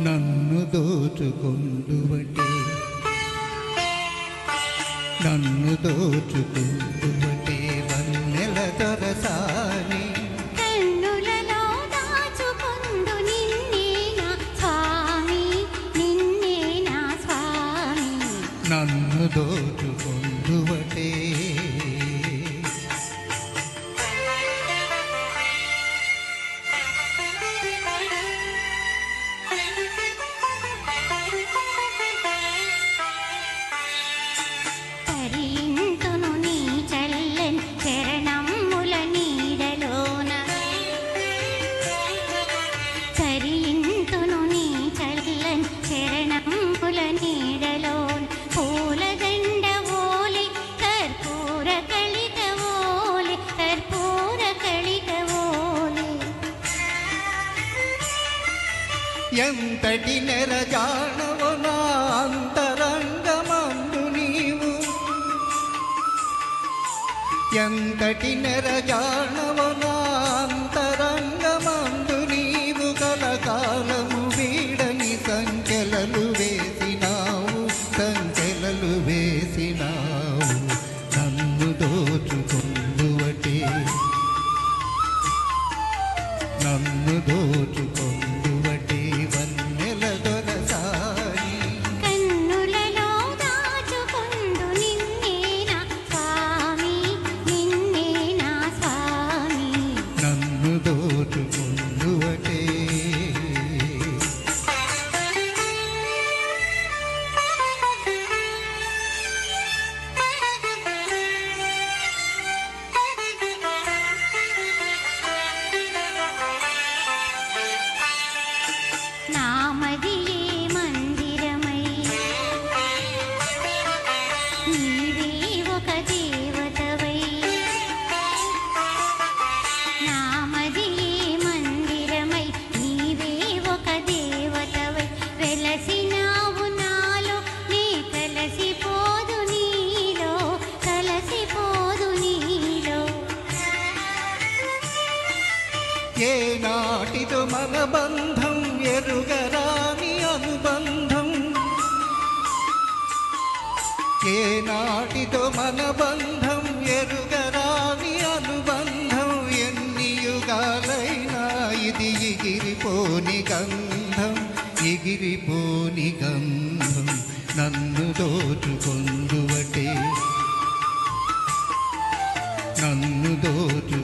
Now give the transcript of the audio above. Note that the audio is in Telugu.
నన్ను దోచుకొందువటే నన్ను దోచుకొందువటే వన్నెల దొరసాని కన్నులలో దాచుకొందు నిన్నే నా స్వామి నిన్నే నా స్వామి నన్ను దోచుకొందువటే ఎంతటి నెరజానవో నా అంతరంగమందు నీవు ఎంతటి నెరజానవో నా అంతరంగమందు నీవు కలకాలము వీడని సంకెలలు వేసినావు సంకెలలు వేసినావు నన్ను దోచుకొందువటే నన్ను దోచుకొందువటే వన్నెల దొరసాని కన్నులలో దాచుకొందు నిన్నే నా స్వామి నిన్నే నా స్వామి నన్ను దోచుకొందువటే నామదియే మందిరమై నీవే ఒక దేవతవై నామదియే మందిరమై నీవే ఒక దేవతవై వెలసినావు నాలో నీ కలసిపోదు నీలో కలసిపోదు నీలో ఏ నాటిదో మన బంధం ఎరుగరాని అనుబంధం ఏ నాటిదో మన బంధం ఎరుగరాని అనుబంధం ఎన్ని యుగాలైనా ఇది ఎగిరిపోని గంధం ఎగిరిపోని గంధం నన్ను దోచుకొందువటే నన్ను దోచు